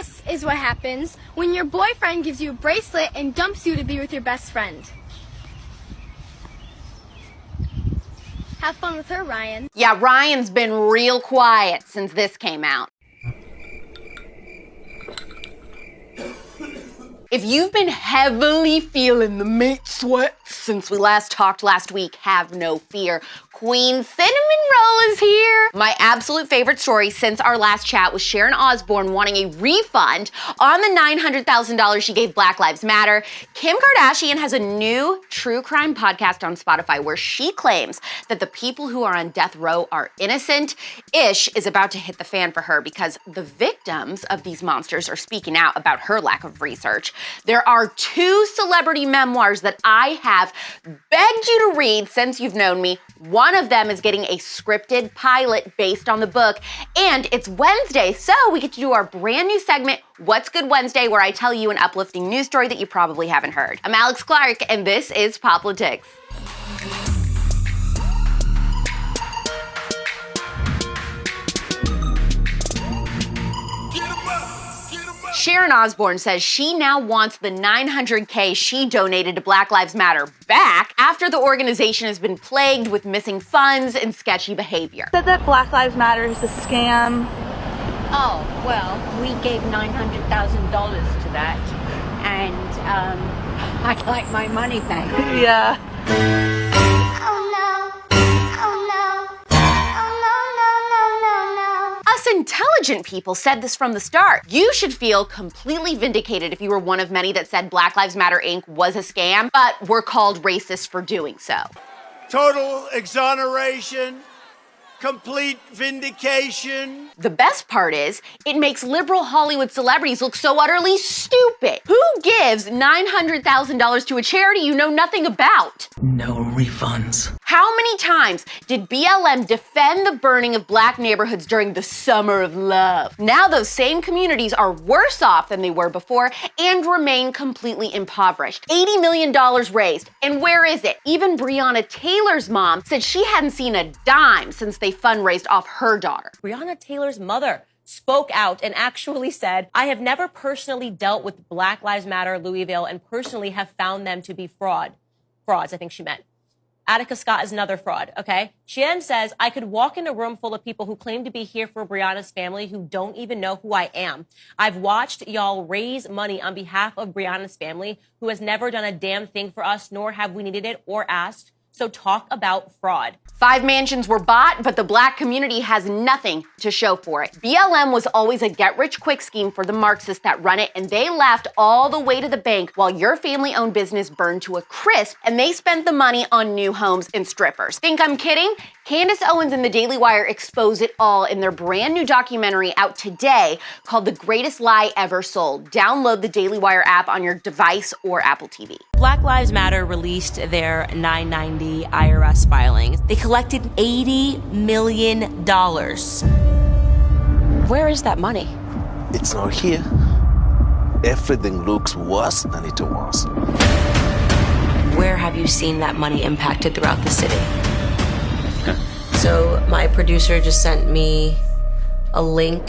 This is what happens when your boyfriend gives you a bracelet and dumps you to be with your best friend. Have fun with her, Ryan. Yeah, Ryan's been real quiet since this came out. If you've been heavily feeling the meat sweats since we last talked last week, have no fear. Queen Cinnamon Roll is here. My absolute favorite story since our last chat was Sharon Osbourne wanting a refund on the $900,000 she gave Black Lives Matter. Kim Kardashian has a new true crime podcast on Spotify where she claims that the people who are on death row are innocent. Ish is about to hit the fan for her because the victims of these monsters are speaking out about her lack of research. There are 2 celebrity memoirs that I have begged you to read since you've known me. One of them is getting a scripted pilot based on the book, and it's Wednesday, so we get to do our brand new segment, What's Good Wednesday, where I tell you an uplifting news story that you probably haven't heard. I'm AlexClark, and this is POPlitics. Sharon Osbourne says she now wants the $900K she donated to Black Lives Matter back after the organization has been plagued with missing funds and sketchy behavior. Said that Black Lives Matter is a scam. Oh, well, we gave $900,000 to that, and I'd like my money back. Yeah. Intelligent people said this from the start. You should feel completely vindicated if you were one of many that said Black Lives Matter Inc. was a scam, but were called racist for doing so. Total exoneration, complete vindication. The best part is, it makes liberal Hollywood celebrities look so utterly stupid. Who gives $900,000 to a charity you know nothing about? No refunds. How many times did BLM defend the burning of black neighborhoods during the Summer of Love? Now those same communities are worse off than they were before and remain completely impoverished. $80 million raised. And where is it? Even Breonna Taylor's mom said she hadn't seen a dime since they fundraised off her daughter. Breonna Taylor's mother spoke out and actually said, I have never personally dealt with Black Lives Matter, Louisville, and personally have found them to be frauds, I think she meant. Attica Scott is another fraud, okay? She then says, I could walk in a room full of people who claim to be here for Breonna's family who don't even know who I am. I've watched y'all raise money on behalf of Breonna's family who has never done a damn thing for us, nor have we needed it or asked. So talk about fraud. 5 mansions were bought, but the black community has nothing to show for it. BLM was always a get-rich-quick scheme for the Marxists that run it, and they laughed all the way to the bank while your family-owned business burned to a crisp, and they spent the money on new homes and strippers. Think I'm kidding? Candace Owens and the Daily Wire expose it all in their brand new documentary out today called The Greatest Lie Ever Sold. Download the Daily Wire app on your device or Apple TV. Black Lives Matter released their 990 IRS filings. They collected $80 million. Where is that money? It's not here. Everything looks worse than it was. Where have you seen that money impacted throughout the city? So my producer just sent me a link.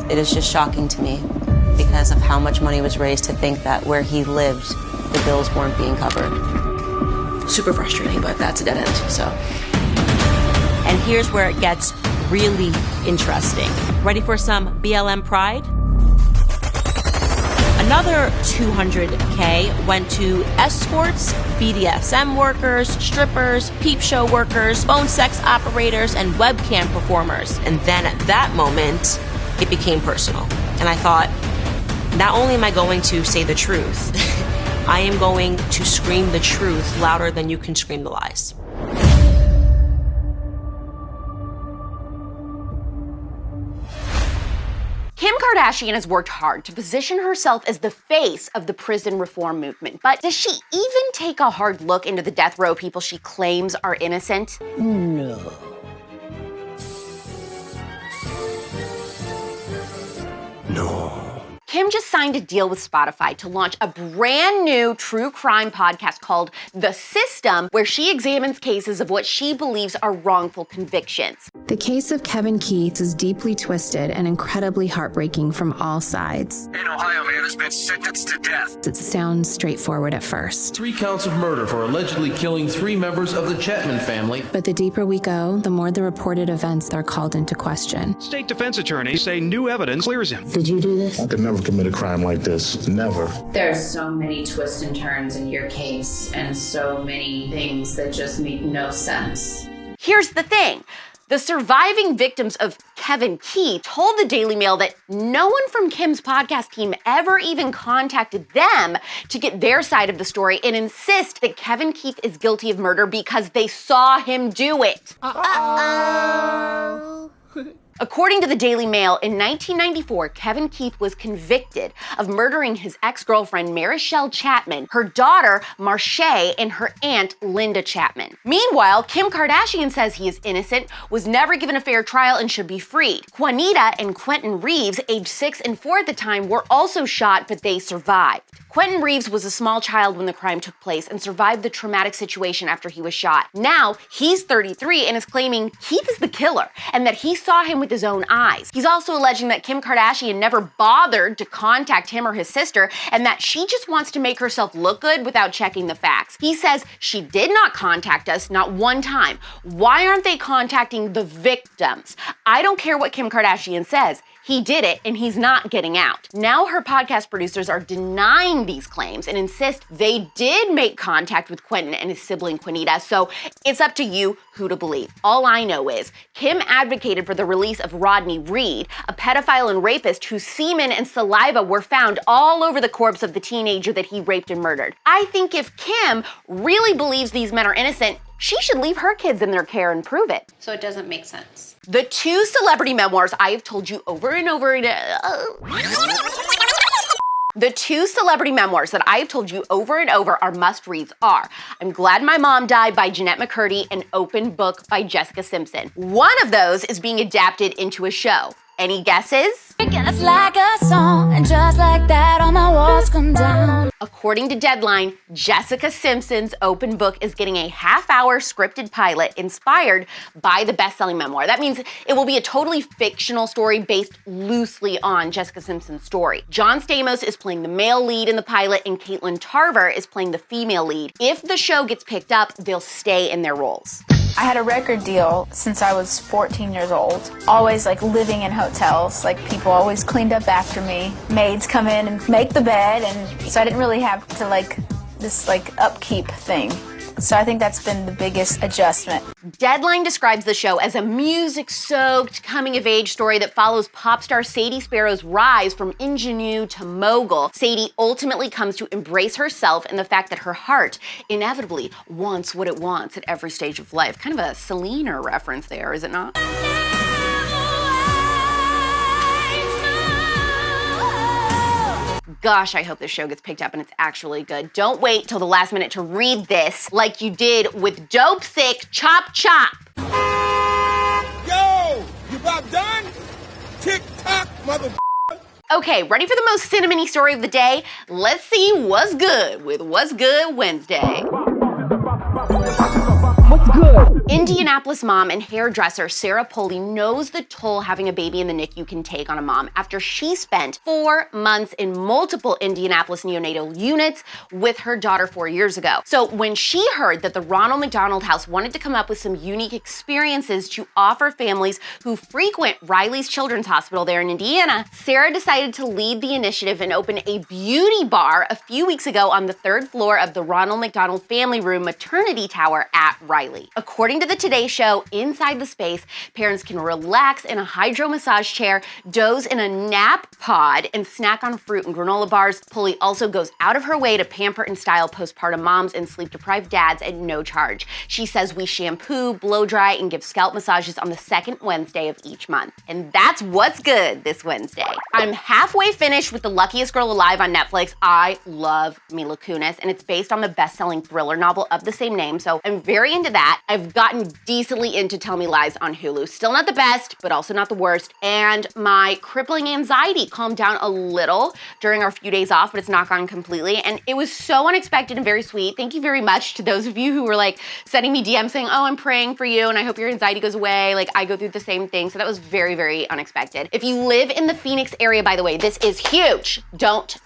It is just shocking to me because of how much money was raised to think that where he lived, the bills weren't being covered. Super frustrating, but that's a dead end, so. And here's where it gets really interesting. Ready for some BLM pride? Another $200K went to escorts, BDSM workers, strippers, peep show workers, phone sex operators, and webcam performers. And then at that moment, it became personal. And I thought, not only am I going to say the truth, I am going to scream the truth louder than you can scream the lies. Kim Kardashian has worked hard to position herself as the face of the prison reform movement. But does she even take a hard look into the death row people she claims are innocent? No. No. Kim just signed a deal with Spotify to launch a brand new true crime podcast called The System, where she examines cases of what she believes are wrongful convictions. The case of Kevin Keith is deeply twisted and incredibly heartbreaking from all sides. An Ohio man has been sentenced to death. It sounds straightforward at first. 3 counts of murder for allegedly killing 3 members of the Chapman family. But the deeper we go, the more the reported events are called into question. State defense attorneys say new evidence clears him. Did you do this? I could never commit a crime like this. Never. There's so many twists and turns in your case and so many things that just make no sense. Here's the thing. The surviving victims of Kevin Keith told the Daily Mail that no one from Kim's podcast team ever even contacted them to get their side of the story and insist that Kevin Keith is guilty of murder because they saw him do it. Uh-oh. According to the Daily Mail, in 1994, Kevin Keith was convicted of murdering his ex-girlfriend, Marichelle Chapman, her daughter, Marche, and her aunt, Linda Chapman. Meanwhile, Kim Kardashian says he is innocent, was never given a fair trial, and should be freed. Juanita and Quentin Reeves, age 6 and 4 at the time, were also shot, but they survived. Quentin Reeves was a small child when the crime took place and survived the traumatic situation after he was shot. Now, he's 33 and is claiming Keith is the killer and that he saw him with his own eyes. He's also alleging that Kim Kardashian never bothered to contact him or his sister and that she just wants to make herself look good without checking the facts. He says she did not contact us, not one time. Why aren't they contacting the victims? I don't care what Kim Kardashian says. He did it, and he's not getting out. Now her podcast producers are denying these claims and insist they did make contact with Quentin and his sibling Juanita, so it's up to you who to believe. All I know is Kim advocated for the release of Rodney Reed, a pedophile and rapist whose semen and saliva were found all over the corpse of the teenager that he raped and murdered. I think if Kim really believes these men are innocent, she should leave her kids in their care and prove it. So it doesn't make sense. The 2 celebrity memoirs I have told you over and over again. The 2 celebrity memoirs that I have told you over and over are must-reads are I'm Glad My Mom Died by Jeanette McCurdy and Open Book by Jessica Simpson. One of those is being adapted into a show. Any guesses? It's like a song, and just like that, all my walls come down. According to Deadline, Jessica Simpson's Open Book is getting a half-hour scripted pilot inspired by the best-selling memoir. That means it will be a totally fictional story based loosely on Jessica Simpson's story. John Stamos is playing the male lead in the pilot, and Caitlin Tarver is playing the female lead. If the show gets picked up, they'll stay in their roles. I had a record deal since I was 14 years old. Always living in hotels. People always cleaned up after me. Maids come in and make the bed, and so I didn't really have to this upkeep thing. So I think that's been the biggest adjustment. Deadline describes the show as a music-soaked coming-of-age story that follows pop star Sadie Sparrow's rise from ingenue to mogul. Sadie ultimately comes to embrace herself and the fact that her heart inevitably wants what it wants at every stage of life. Kind of a Selena reference there, is it not? Gosh, I hope this show gets picked up and it's actually good. Don't wait till the last minute to read this like you did with Dope Sick Chop Chop. Yo, you about done? Tick-tock, mother. Okay, ready for the most cinnamony story of the day? Let's see what's good with What's Good Wednesday. What's good? Indianapolis mom and hairdresser Sarah Pulley knows the toll having a baby in the NICU can take on a mom after she spent 4 months in multiple Indianapolis neonatal units with her daughter 4 years ago. So when she heard that the Ronald McDonald House wanted to come up with some unique experiences to offer families who frequent Riley's Children's Hospital there in Indiana, Sarah decided to lead the initiative and open a beauty bar a few weeks ago on the 3rd floor of the Ronald McDonald Family Room maternity tower at Riley. According to the Today Show, inside the space, parents can relax in a hydro massage chair, doze in a nap pod, and snack on fruit and granola bars. Pulley also goes out of her way to pamper and style postpartum moms and sleep-deprived dads at no charge. She says we shampoo, blow dry, and give scalp massages on the 2nd Wednesday of each month. And that's what's good this Wednesday. I'm halfway finished with The Luckiest Girl Alive on Netflix. I love Mila Kunis, and it's based on the best-selling thriller novel of the same name, so I'm very into that. that, I've gotten decently into Tell Me Lies on Hulu. Still not the best, but also not the worst. And my crippling anxiety calmed down a little during our few days off, but it's not gone completely. And it was so unexpected and very sweet. Thank you very much to those of you who were like sending me DMs saying, oh, I'm praying for you and I hope your anxiety goes away. Like, I go through the same thing. So that was very, very unexpected. If you live in the Phoenix area, by the way, this is huge. Don't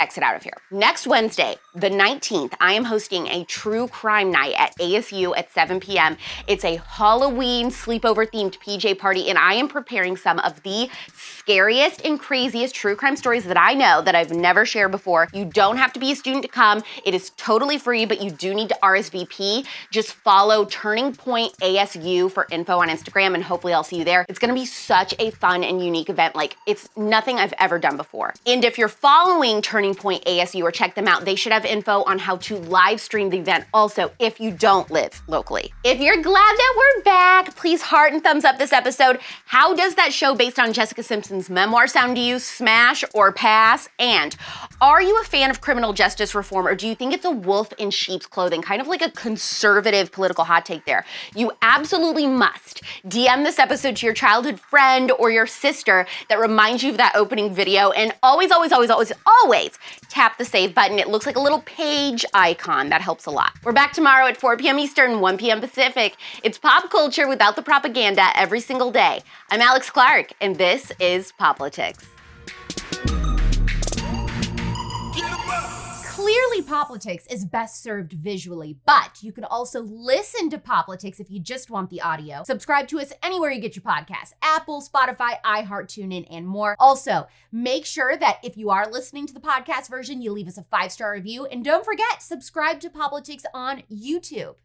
exit out of here. Next Wednesday, the 19th, I am hosting a true crime night at ASU at 7 p.m. It's a Halloween sleepover themed PJ party, and I am preparing some of the scariest and craziest true crime stories that I know that I've never shared before. You don't have to be a student to come. It is totally free, but you do need to RSVP. Just follow Turning Point ASU for info on Instagram, and hopefully I'll see you there. It's gonna be such a fun and unique event. Like, it's nothing I've ever done before. And if you're following Turning Point ASU or check them out, they should have info on how to live stream the event also if you don't live locally. If you're glad that we're back, please heart and thumbs up this episode. How does that show based on Jessica Simpson's memoir sound to you? Smash or pass? And are you a fan of criminal justice reform, or do you think it's a wolf in sheep's clothing? Kind of like a conservative political hot take there. You absolutely must DM this episode to your childhood friend or your sister that reminds you of that opening video, and always tap the save button. It looks like a little page icon. That helps a lot. We're back tomorrow at 4 p.m. Eastern, 1 p.m. Pacific. It's pop culture without the propaganda every single day. I'm AlexClark, and this is POPlitics. Clearly, POPlitics is best served visually, but you can also listen to POPlitics if you just want the audio. Subscribe to us anywhere you get your podcasts: Apple, Spotify, iHeart, TuneIn, and more. Also, make sure that if you are listening to the podcast version, you leave us a 5-star review. And don't forget, subscribe to POPlitics on YouTube.